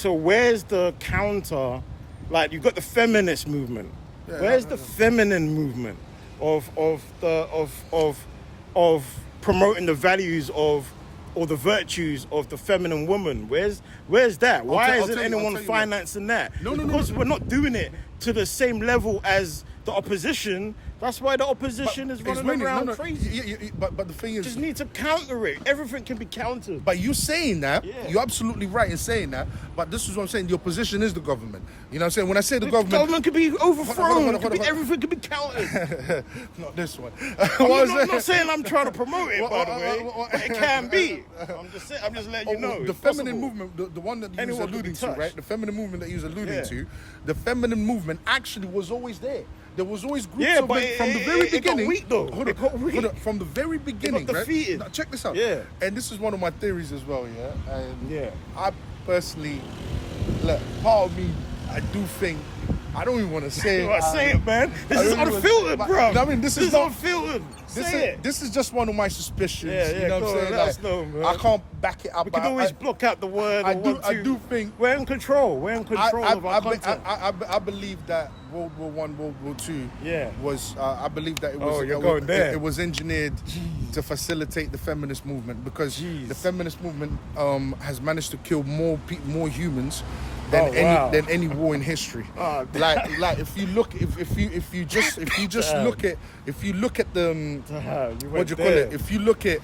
So where's the counter? Like, you've got the feminist movement. Where's the feminine movement of promoting the values of or the virtues of the feminine woman? Where's that? Why isn't anyone financing that? Because we're not doing it to the same level as the opposition. That's why the opposition is running around crazy. But the thing is, just need to counter it. Everything can be countered. But you saying that, you're absolutely right in saying that. But this is what I'm saying. The opposition is the government. You know what I'm saying? When I say the government could be overthrown. Everything could be countered. Not this one. I'm not saying I'm trying to promote it, by the way. But it can be. I'm just letting you know. The feminine movement, the one that you was alluding to, right? The feminine movement that you was alluding to, the feminine movement actually was always there. There was always groups of men from the very beginning. It got weak, though. Hold on. From the very beginning, it got defeated. Right? Now, check this out. Yeah. And this is one of my theories as well, yeah? And I personally, look, part of me, I do think, I don't even want to say it. Say it, man. This is unfiltered, bro. I mean, this is not unfiltered. This is just one of my suspicions. You know what I'm saying? Let us know, man. I can't back it up. We can always block out the word. I do think we're in control. We're in control of our content. I believe that World War I, World War II was. I believe that it was. It was engineered to facilitate the feminist movement because the feminist movement has managed to kill more humans than any war in history. Like if you look at the what do you call it? If you look at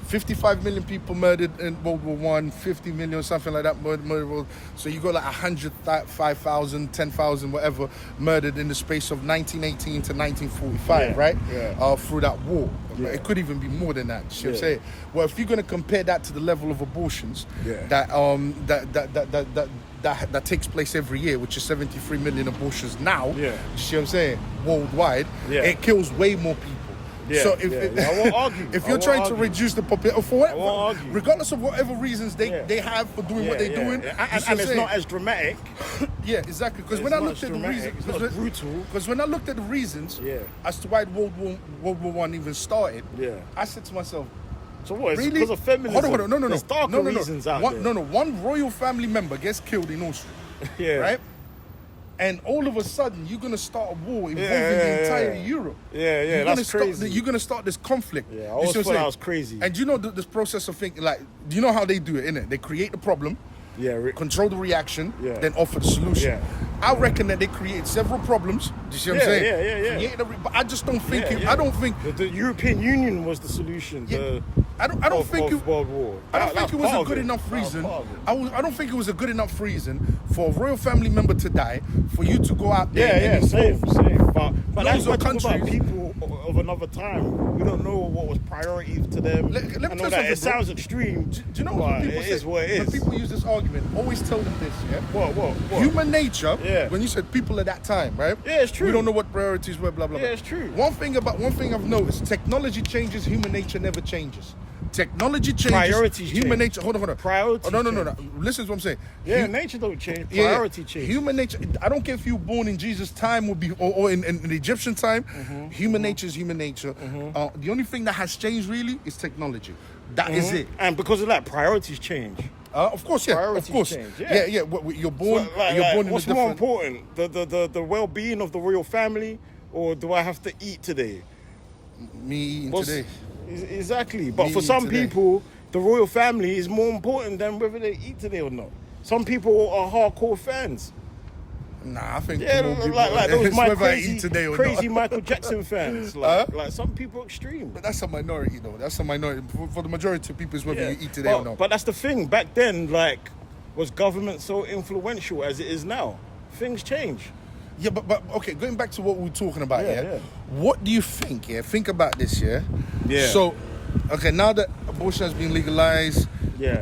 55 million people murdered in World War I, 50 million, something like that, murdered. So you got like 105,000, 10,000, whatever, murdered in the space of 1918 to 1945, right? Through that war. It could even be more than that. You see what I'm saying? Well, if you're going to compare that to the level of abortions that takes place every year, which is 73 million abortions now, you see what I'm saying, worldwide, it kills way more people. So I won't argue. If you're trying to reduce the population, regardless of whatever reasons they have for doing what they're doing, and it's not as dramatic. Yeah, exactly. Because when I looked at the reasons, because when I looked at the reasons as to why World War I even started, I said to myself, so what? It's really? Because of feminism. Hold on, no. There's darker reasons out there. One royal family member gets killed in Austria, right? And all of a sudden, you're going to start a war involving the entire Europe. That's crazy. You're going to start this conflict. I always thought that was crazy. And you know this process of thinking, like, do you know how they do it, innit? They create the problem, control the reaction, then offer the solution. I reckon that they create several problems. Do you see what I'm saying? But I just don't think I don't think the European Union was the solution. I don't think World War. I don't think it was a good enough reason. I don't think it was a good enough reason for a royal family member to die, for you to go out there. Same. But that's what talking about people of another time. We don't know what was priority to them. Let me tell you something, it sounds extreme. Do you know what people say? It is what it is. When people use this argument, always tell them this, What? Human nature, when you said people at that time, right? Yeah, it's true. We don't know what priorities were, blah, blah, blah. Yeah, it's true. One thing I've noticed, technology changes, human nature never changes. Technology changes. Priorities human change. nature. Hold on. Priorities. No. Listen to what I'm saying. Nature don't change. Priority change. Human nature. I don't care if you were born in Jesus' time or in the Egyptian time. Human nature is human nature. The only thing that has changed really is technology. That is it. And because of that, priorities change. Of course, Priorities of course. change. You're born. So, you're born in what's a different... more important, the well-being of the royal family, or do I have to eat today? Me eating today. Exactly. But for some people, the royal family is more important than whether they eat today or not. Some people are hardcore fans. Nah, I think like those crazy not. Michael Jackson fans. Like some people are extreme. But that's a minority, though. That's a minority. For the majority of people, it's whether you eat today or not. But that's the thing. Back then, was government so influential as it is now? Things change. Yeah, but okay, going back to what we were talking about, what do you think, Think about this, Yeah. So, okay, now that abortion has been legalized,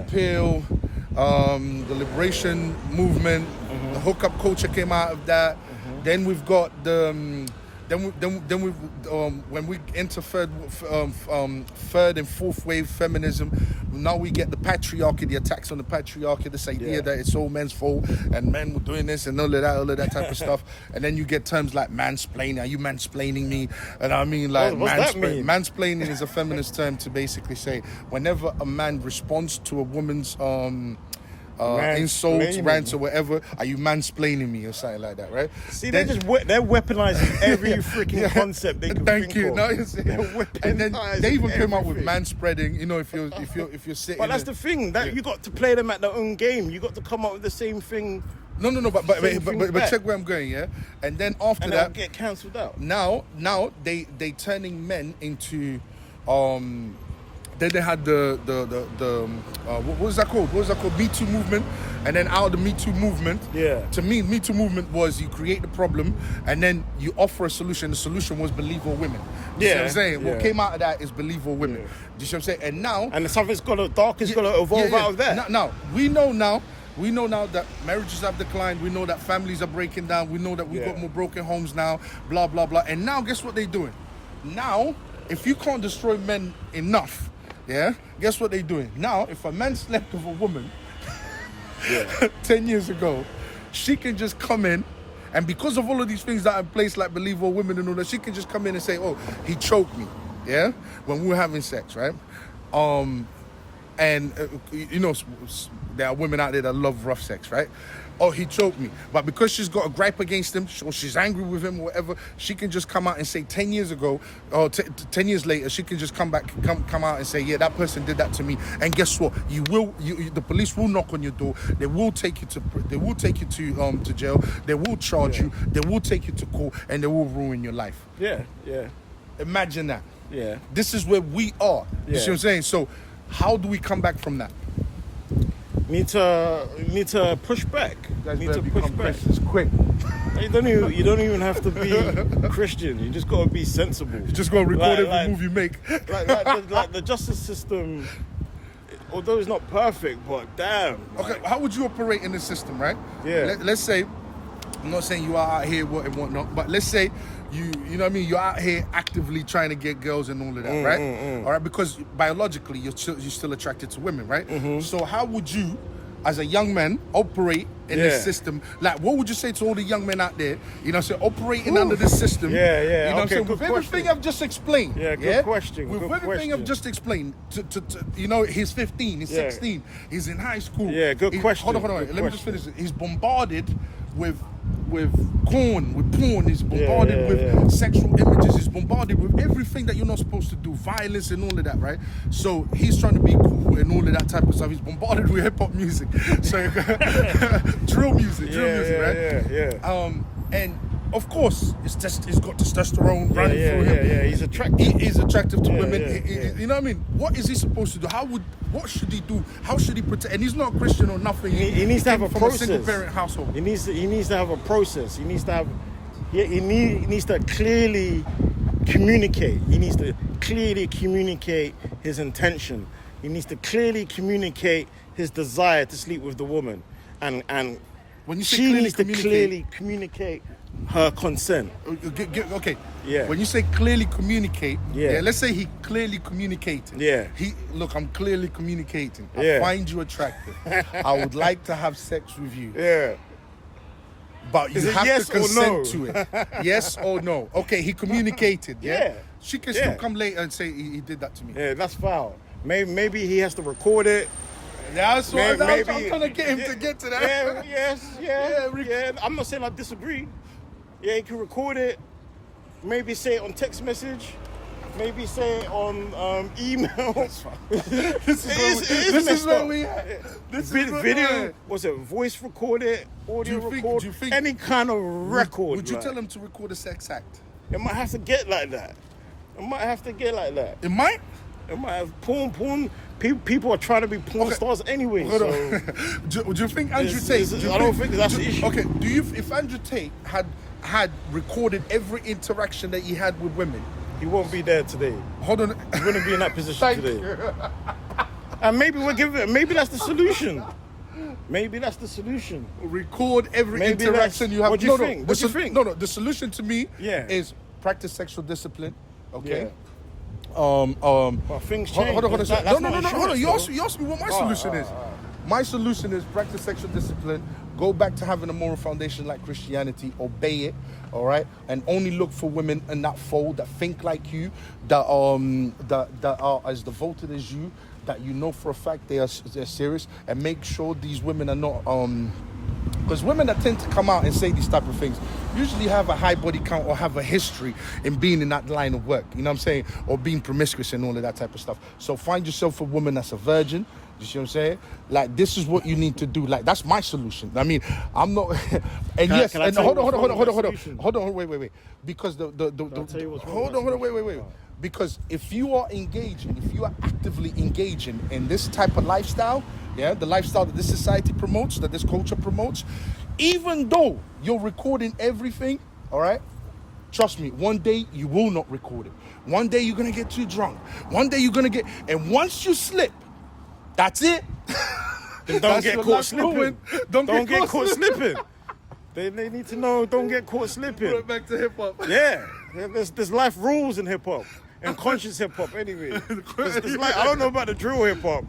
pill, the liberation movement, the hookup culture came out of that. Then we've got the when we enter third and fourth wave feminism, now we get the patriarchy, the attacks on the patriarchy, this idea that it's all men's fault and men were doing this and all of that type of stuff. And then you get terms like mansplaining. Are you mansplaining me? And I mean, like, what's that mean? Mansplaining is a feminist term to basically say whenever a man responds to a woman's insults, rants, or whatever. Are you mansplaining me or something like that, right? See, they're weaponizing every freaking concept they can think of. No, and then they even came out with manspreading. You know, if you're sitting. But that's the thing that you got to play them at their own game. You got to come up with the same thing. No, but check where I'm going, yeah. And then after that, get cancelled out. Now they turning men into Then they had the what was that called? What was that called? Me Too movement. And then out of the Me Too movement, to me, Me Too movement was you create the problem and then you offer a solution. The solution was believe all women. You see what I'm saying? What came out of that is believe all women. Do you see what I'm saying? And now, something's got to evolve out of that. Now we know now that marriages have declined. We know that families are breaking down. We know that we've got more broken homes now, blah, blah, blah. And now, guess what they're doing? Now, if you can't destroy men enough, guess what they're doing? Now, if a man slept with a woman 10 years ago, she can just come in, and because of all of these things that are in place, like believe all women and all that, she can just come in and say, oh, he choked me, when we were having sex, right? And, you know, there are women out there that love rough sex, right? Oh, he choked me. But because she's got a gripe against him, or she's angry with him or whatever, she can just come out and say 10 years ago, or 10 years later, she can just come out and say, yeah, that person did that to me. And guess what? The police will knock on your door. They will take you to jail. They will charge you. They will take you to court, and they will ruin your life. Yeah. Imagine that. Yeah. This is where we are. You see what I'm saying? So how do we come back from that? Need to push back. Need to push back. Christians quick. You don't even have to be Christian. You just gotta be sensible. You just gotta record every move you make. like the justice system, although it's not perfect, but damn. Okay, how would you operate in the system, right? Yeah. Let's say, I'm not saying you are out here and whatnot, but let's say you know what I mean, you're out here actively trying to get girls and all of that, right? All right, because biologically you're still attracted to women, right? So how would you, as a young man, operate in this system? Like, what would you say to all the young men out there, you know, operating under this system? You know what I'm saying? With everything I've just explained. Good question. With everything I've just explained, you know, he's 15, he's 16, he's in high school. Good question. Hold on. Let me just finish it. He's bombarded with porn, he's bombarded with sexual images, he's bombarded with everything that you're not supposed to do, violence and all of that, right? So he's trying to be cool and all of that type of stuff. He's bombarded with hip-hop music, so drill music, right? And of course, he's got testosterone running through him. He's attractive. He's attractive to women. You know what I mean? What is he supposed to do? What should he do? How should he protect? And he's not a Christian or nothing. He needs to have a process. A single-parent household. He needs to have a process. He needs to clearly communicate. He needs to clearly communicate his intention. He needs to clearly communicate his desire to sleep with the woman, and when you say she needs to clearly communicate her consent. Okay. Yeah. When you say clearly communicate, let's say he clearly communicated. Yeah. I'm clearly communicating. I find you attractive. I would like to have sex with you. Yeah. But you have to consent to it. Yes or no. Okay, he communicated. Yeah. She can still come later and say he did that to me. Yeah, that's foul. Maybe he has to record it. Yeah, that's what I'm trying to get him to get to that. Yeah. I'm not saying I disagree. Yeah, he can record it. Maybe say it on text message. Maybe say it on email. That's fine. This is where we at. Video. Was it voice recorded? Audio recorded? Any kind of record. Would you tell him to record a sex act? It might have to get like that. It might? It might have porn. People are trying to be porn stars anyway. Hold on. Do you think Andrew Tate? I don't think that's the issue. Okay. If Andrew Tate had recorded every interaction that he had with women, he won't be there today. Hold on. He wouldn't be in that position today. And maybe maybe that's the solution. Maybe that's the solution. Record every interaction you have. What do you think? What do you think? No. The solution to me is practice sexual discipline. Okay. But things change. Hold on. You asked me what my solution is. My solution is practice sexual discipline. Go back to having a moral foundation like Christianity. Obey it, all right, and only look for women in that fold that think like you, that are as devoted as you, that you know for a fact they're serious, and make sure these women are not because women that tend to come out and say these type of things usually have a high body count or have a history in being in that line of work, you know what I'm saying, or being promiscuous and all of that type of stuff. So find yourself a woman that's a virgin. You see what I'm saying? Like, this is what you need to do. Like, that's my solution. I mean, I'm not. And yes, and hold on, wait. Because wait. Because if you are engaging, if you are actively engaging in this type of lifestyle, yeah, the lifestyle that this society promotes, that this culture promotes, even though you're recording everything, all right, trust me, one day you will not record it. One day you're gonna get too drunk. One day you're gonna get, and once you slip, that's it. Then don't get caught slipping. Don't get caught slipping. They need to know, don't get caught slipping. Put it back to hip hop. Yeah, there's life rules in hip hop. And conscious hip hop, anyway. There's like, I don't know about the drill hip hop,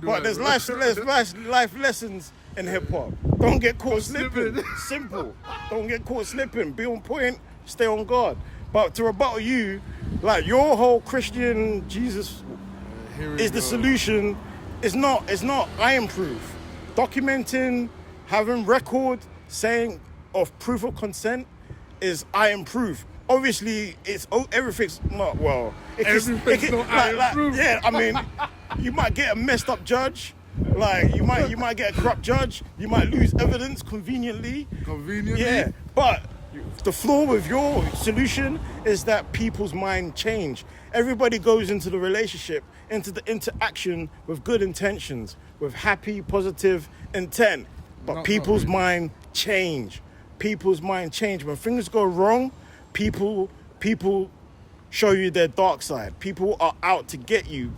but there's life lessons in hip hop. Don't get caught slipping. Simple. Don't get caught slipping. Be on point. Stay on guard. But to rebuttal you, like, your whole Christian Jesus is the solution. It's not. I improve. Documenting, having record, saying of proof of consent is I improve. Obviously, everything's not well. Everything's not yeah, I mean, you might get a messed up judge. Like, you might get a corrupt judge. You might lose evidence conveniently. Yeah, but the flaw with your solution is that people's mind change. Everybody goes into the relationship, into the interaction with good intentions, with happy, positive intent. But people's mind change. People's mind change. When things go wrong, people show you their dark side. People are out to get you.